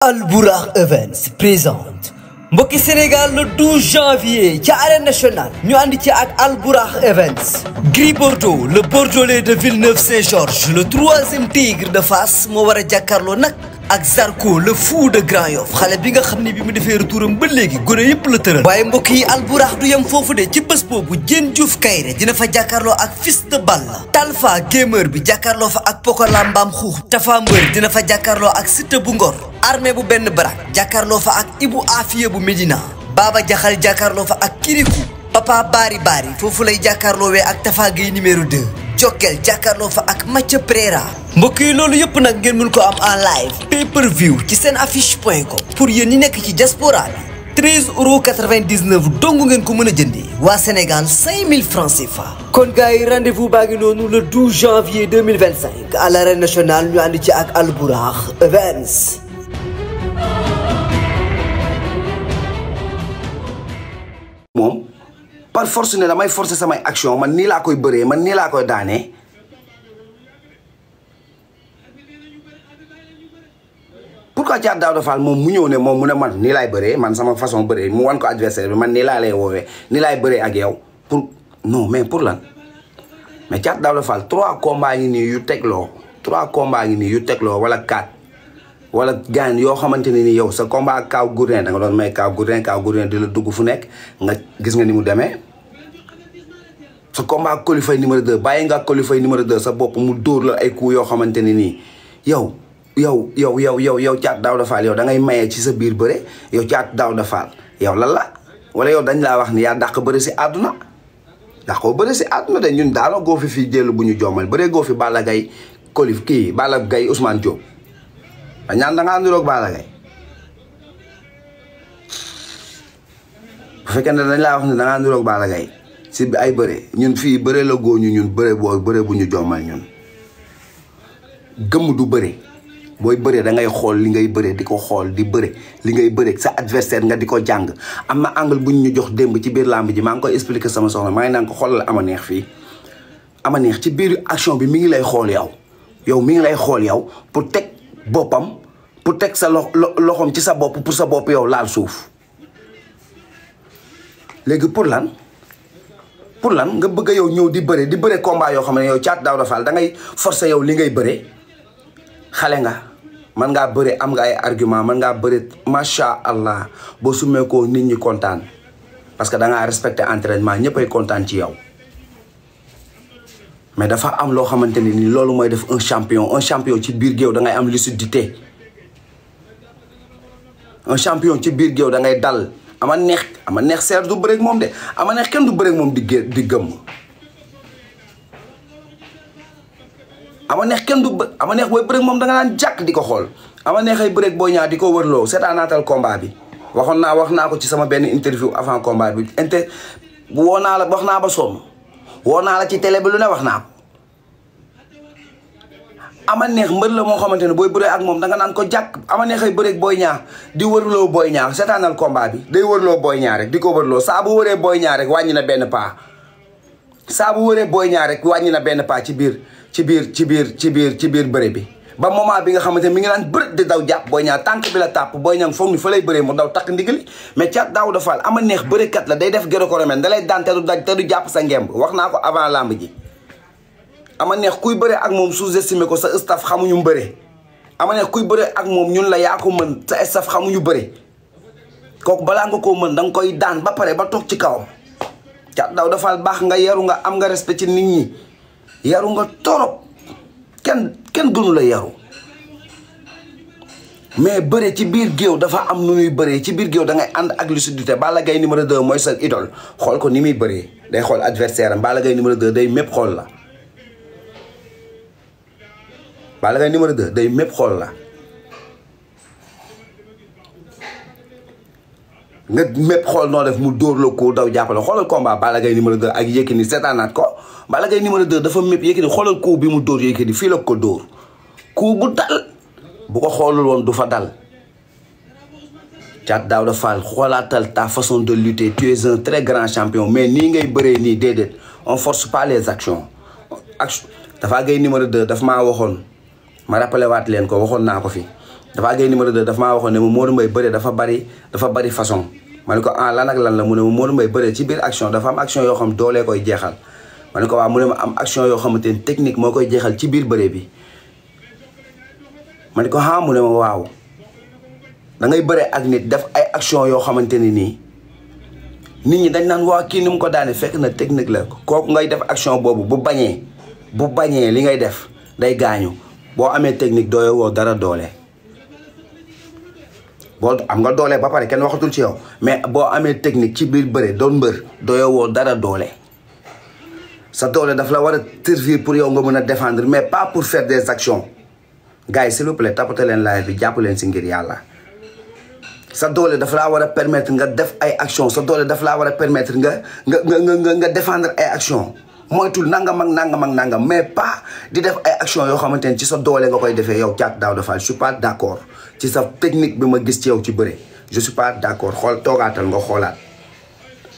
Albourakh Events présente mbokki Sénégal le 12 janvier ci arène nationale ñu ànd ci ak Albourakh Events. Gris Bordeaux le bordelais de Villeneuve-Saint-Georges le troisième tigre de Fass moo war a jàkkaarloo nag ak Zarko le fou de Grand Yoff xale bi nga xam ne bi mu defee retouram ba léegi gone yëpp la tëral. waaye mbokk yi Albourakh du yem foofu de ci bés boobu Diène Diouf Kaïré dina fa jàkkaarloo ak Fils de Balla. Talfa gamer bi jàkkaarloo fa ak Pokola Mbam Xuux. Tafa Mbër dina fa jàkkaarloo ak Siteu bu Ngor. Armée bu benn barak jàkkaarloo fa ak Ibou Afia bu Médina. Baba Jaxal jàkkaarloo fa ak Kirikou. Papa Bari foofu lay jàkkaarloowee ak Tafa Gueye numéro 2. Jokkel jàkkaarloo fa ak Mathieu Préra. mbokk yi loolu yëpp nag ngeen mën ko am en live pay per view ci seen affiche.com. pour yéen ñi nekk ci diaspora bi 13,99 € dong ngeen ko mën a jëndee. waa Sénégal 5000 francs CFA. kon gars yi rendez-vous baa ngi noonu le 12 janvier 2025 à l'arène nationale ñu ànd ci ak Albourakh Events. moom par force ne damay forcer samay action man nii laa koy bëree man nii laa koy daanee pourquoi Thiat Daouda Fall moom mu ñëw ne moom mu ne man nii laay bëree man sama façon bëree mu wan ko adversaire bi man nii laa lay woowee nii laay bëree ak yow pour non mais pour lan mais Thiat Daouda Fall 3 combats ngi nii yu tegloo 3 combats ngi nii yu tegloo wala 4 wala gaan yoo xamante ne ni yow sa combat ak Kaw Gourdin da nga doon may Kaw Gourdin di la dugg fu nekk nga gis nga ni mu demee sa combat ak Coly Faye numéro 2 bàyyi nga ak Coly Faye numéro 2 sa bopp mu dóor la ay coups yoo xamante ne nii yow Thiat Daouda Fall yow da ngay mayee ci sa biir bëre yow Thiat Daouda Fall yow lan la wala yow dañ laa wax ni yaa dàq bëre si àdduna dàqoo bëre si àdduna de ñun daanoo goo fi fii jël bu ñu jommal bëree goo fi Balla Gaye Balla Gaye Ousmane Diop ñaan da ngaa niroog Balla Gaye bu fekkee ne dañ laa wax ne da ngaa niroog Balla Gaye si ay bëre ñun fii bëre la góoñu ñun bëre bu ñu jommal ñun gëmm du bëre booy bëre da ngay xool li ngay bëre di ko xool di bëre li ngay bëre sa adversaire nga di ko jàng am na angle bu ñu jox démb ci biir làmb ji maa ngi koy expliquer sama soxna maa ngi naan ko xoolal ama neex fii ama neex ci biir action bi mi ngi lay xool yow mi ngi lay xool yow pour teg boppam pour teg sa loxoom ci sa bopp pour sa bopp yow laal suuf léegi pour lan nga bëgg a yow ñëw di bëre combat yoo xam ne yow Thiat Daouda Fall da ngay forcer yow li ngay bëre xale nga mën ngaa bëre am nga ay argument mën ngaa bëre macha allah boo sumee ko nit ñi kontaan parce que da ngaa respecté entraînement ñëppay kontaan ci yow mais dafa am loo xamante ne ni loolu mooy def un champion ci biir géew da ngay am lucidité un champion ci biir géew da ngay dal ama neex seer du bëreeg moom de ama neex kenn du bëreeg moom di gëmm ama neex booy bëreeg moom da nga naan jàkk di ko xool ama neex ay bëreeg Boy Niang di ko wërloo seetaanaatal combat bi wax naa ko ci sama benn interview avant combat bi wax naa ba sonn woo naa la ci télé bi lu ne wax naa ko ama neex mbër la moo xamante ne booy bëree ak moom da nga naan ko jàkk ama neex ay bëreeg Boy Niang di wërloo Boy Niang seetaanal combat bi day wërloo Boy Niang rek di ko wërloo saa bu wëree Boy Niang rek wàññi na benn pas saa bu wëree Boy Niang rek wàññi na benn pas ci biir bëre bi ba moment bi nga xamante ne mi ngi naan bërët di daw jàpp Boy Niang tànk bi la tàpp Boy Niang foog ni fa lay bëree mu daw takk ndigali mais Thiat Daouda Fall ama neex bërekat la day def gréco-romaine da lay daan te du daj te du jàpp sa ngemb wax naa ko avant lamb ji ama neex kuy bëre ak moom sous-estimé ko sa staff xamuñu bëre ama neex kuy bëre ak moom ñun la yaa ko mën sa staff xamuñu bëre kooku balaa nga koo mën da nga koy daan ba pare ba toog ci kawam Thiat Daouda Fall baax nga yaru nga am nga respect ci nit ñi yaru nga torop kenn gënu la yaru mais bëre ci biir géew dafa am nu muy bëree ci biir géew da ngay ànd ak lucidité Balla Gaye numéro 2 mooy sa idole xool ko ni muy bëree day xool adversaire am Balla Gaye numéro 2 day mépp xool la Balla Gaye numéro 2 day mépp xool la nga mépp xool noo def mu dóor la ko daw jàppale xoolal combat Balla Gaye numéro 2 ak Yékini seetaanaat ko Balla Gaye numéro 2 dafa mépp Yékini xoolal coup bi mu dóor Yékini fii la ko dóor coup bu dal bu ko xoolul woon du fa dal Thiat Daouda Fall xoolaatal ta façon de lutter tu es un très grand champion mais nii ngay bëree nii déedéet on force pas les actions Tafa Gueye numéro 2 daf maa waxoon ma rappelé waat leen ko waxoon naa ko fi Tapha Gueye numéro 2 dafa maa waxoon ne ma Modou Mbaye bëre dafa bari façon ma ne ko lan ak lan la mu ne ma Modou Mbaye bëre ci biir action dafa am action yoo xam doolee koy jeexal ma ne ko waaw mu ne ma am action yoo xamante ni technique moo koy jeexal ci biir bëre bi ma ne ko mu ne ma waaw da ngay bëre ak nit def ay action yoo xamante ni nii nit ñi dañ naan waa kii ni mu ko daane fekk na technique la kooku ngay def action boobu bu bañee li ngay def day gaañu boo amee technique dooyo woo dara doole boo am nga doole ba pare kenn waxatul ci yow mais boo amee technique ci biir bëre doon mbër dooyo woo dara doole sa doole daf la war a servir pour yow nga mën a défendre mais pas pour faire des actions gars yi s'il vous plaît tapote leen live bi jàpp leen si ngir yàlla sa doole dafa laa war a permettre nga def ay action sa doole dafa laa war a permettre nga défendre ay action moytul nangam ak nangam mais pas di def ay action yoo xamante ne ci sa doole nga koy defee yow Thiatou Daouda Fall je suis pas d'accord ci sa technique bi ma gis ci yow ci bëre je suis pas d'accord xool toogaatal nga xoolaat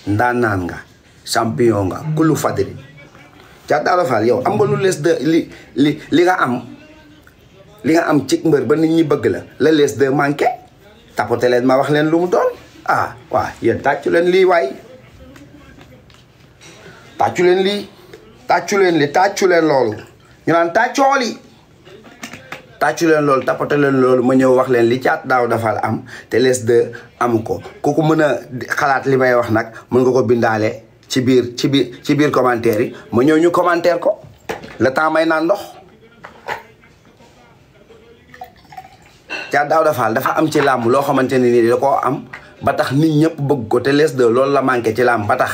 ndaanaan nga champion nga kulu fadri Thiatou Daouda Fall yow am nga lu lees de li nga am ci mbër ba nit ñi bëgg la lees de manqué tapote leen ma wax leen lu mu doon waa yéen tàccu leen lii waay tàccu leen loolu ñu naan tàccooli tàccu leen loolu tapote leen loolu ma ñëw wax leen li Thiatou Daouda Fall am te lees de amu ko ku mën a xalaat li may wax nag mën nga ko bindaale ci biir commentaire yi ma ñëw ñu commentaire ko le temps may naan ndox Thiatou Daouda Fall dafa am ci làmb loo xamante ne nii da koo am ba tax nit ñëpp bëgg ko te lees de loolu la manqué ci làmb ba tax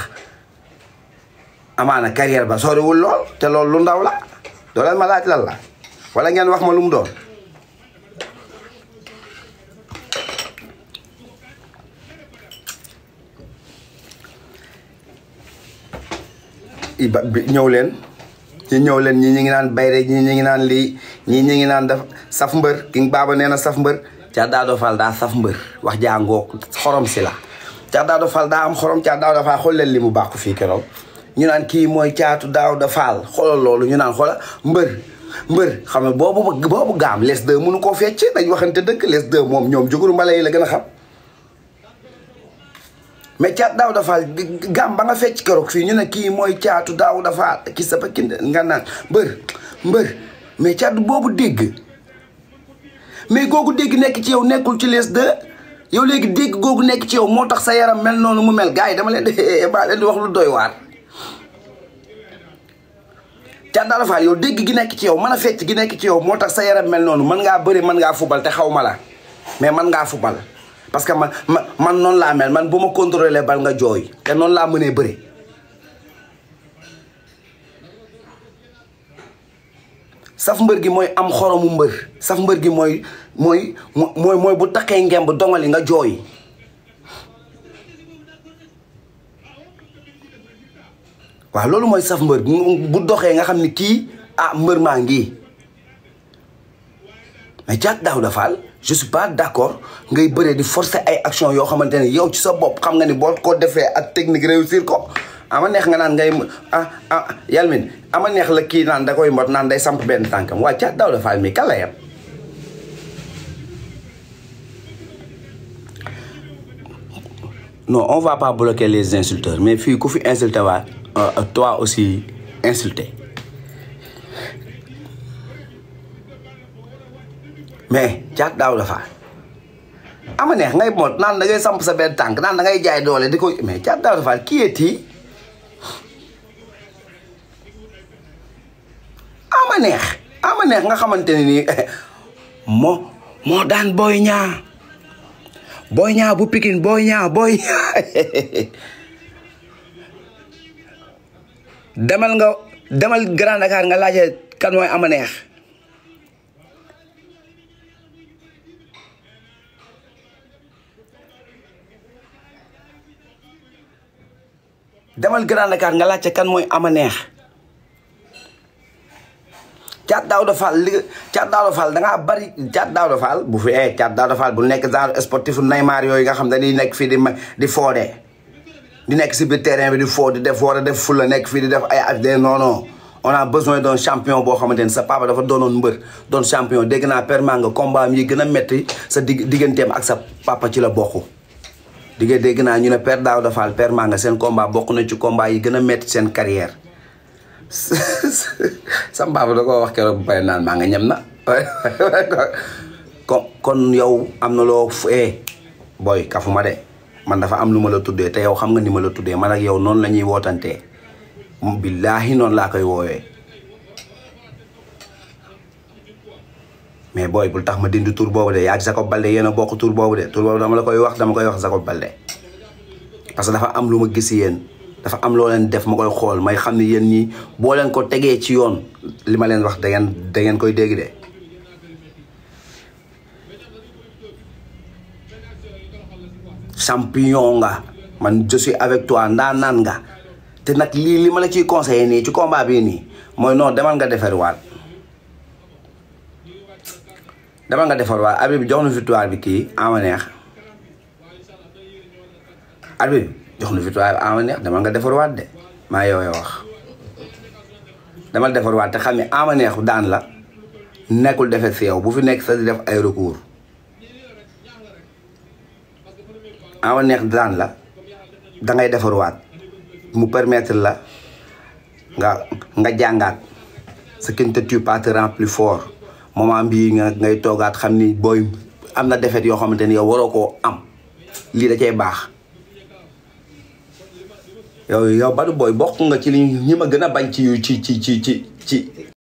amaana carrière ba soriwul lool te loolu lu ndaw la doo leen ma laaj lan la wala ngeen wax ma lu mu doon ñëw leen ñi ngi naan bayre ñi ngi naan lii ñi ngi naan daf saf mbër King Baba nee na saf mbër Thiatou Daouda Fall daa saf mbër wax jàngoo xorom si la Thiatou Daouda Fall daa am xorom Thiatou Daouda Fall xool leen li mu baax ko fii keroog ñu naan kii mooy Thiatou Daouda Fall xoolal loolu ñu naan xoola mbër xam ne boobu gaam les deux mënu koo fecc dañ waxante dëgg les deux moom ñoom juguru mbala yi la gën a xam mais Thiatou Daouda Fall gaam ba nga fecc keroog fii ñu ne kii mooy Thiatou Daouda Fall ki sa pa ki nga naan mbër mais Thiatou boobu dégg mais googu dégg nekk ci yow nekkul ci les deux yow léegi dégg googu nekk ci yow moo tax sa yaram mel noonu mu mel gars yi dama leen di wax lu doy waar Thiatou Daouda Fall yow dégg gi nekk ci yow mën a fecc gi nekk ci yow moo tax sa yaram mel noonu mën ngaa bëri mën ngaa fubal te xaw ma la mais mën ngaa fubal parce que man noonu laa mel man bu ma contrôler bal nga jooy te noonu laa mënee bëri saf mbër gi mooy am xoromu mbër saf mbër gi mooy bu takkee ngemb dongali nga jooy waaw loolu mooy saf mbër bu doxee nga xam ni kii mbër maa ngi mais Thiatou Daouda Fall je suis pas d'accord ngay bëree di forcer ay action yoo xamante ne yow ci sa bopp xam nga ni boo ko defee ak technique réussir ko ama neex nga naan ngay yalmin ama neex la kii naan da koy mbot naan day samp benn tànkam waaye Thiatou Daouda Fall mi kan la yem non on va pas bloquer les insulteurs mais fii ku fi insulté waa toi aussi insulté mais Thiatou Daouda Fall ama neex ngay mot naan da ngay samp sa benn tànk naan da ngay jaay doole di ko mais Thiatou Daouda Fall qui est-il ama neex nga xamante ne nii moo daan Boy Niang bu Pikine Boy Niang demal Grand Dakar nga laajee kan mooy ama neex demal Grand Dakar nga laajte kan mooy ama neex Thiatou Daouda Fall dangaa bari Thiatou Daouda Fall bu fi Thiatou Daouda Fall bu nekk genre sportif Neymar yooyu nga xam dañuy nekk fii di foodee di nekk si biir terrain bi di foo di def war a def fula nekk fii di def ay affaire non on a besoin d'un champion boo xamante ni sa papa dafa doonoon mbër doon champion dégg naa Père Manga combat yi gën a metti sa digganteem ak sa papa ci la bokk. dégg naa ñu ne Père Daouda Fall Père Manga seen combat bokk na ci combat yi gën a metti seen carrière sa papa da koo wax keroog bu pare naan maa nga ñem na kon yow am na loo booy kafuma de man dafa am lu ma la tuddee te yow xam nga ni ma la tuddee man ak yow noonu la ñuy wootantee billaahi noonu laa koy woowee mais booy bul tax ma dindi tur boobu de yaa ak Jacob Baldé yéen a bokk tur boobu de tur boobu dama koy wax Jacob Baldé parce que dafa am lu ma gis yéen dafa am loo leen def ma koy xool may xam ne yéen ñi boo leen ko tegee ci yoon li ma leen wax da ngeen koy dégg de champion nga man je suis avec toi ndaanaan nga te nag li ma la ciy conseillé nii ci combat bii nii mooy non demal nga defarwaat Habib jox na victoire bi kii Ama Neex Habib jox na victoire bi Ama Neex demal nga defarwaat de maa yow wax demal defarwaat te xam ne Ama Neex daan la nekkul defet si yow bu fi nekk sa di def ay recours Ama Neex daan la dangay defarwaat mu permettre la nga jàngaat ce qui ne te tue pas te rend plus fort moment bii ngay toogaat xam ni booy am na defet yoo xamante ni yow waroo koo am lii da cay baax yow Badou Boy bokk nga ci li ñi ma gën a bañ ci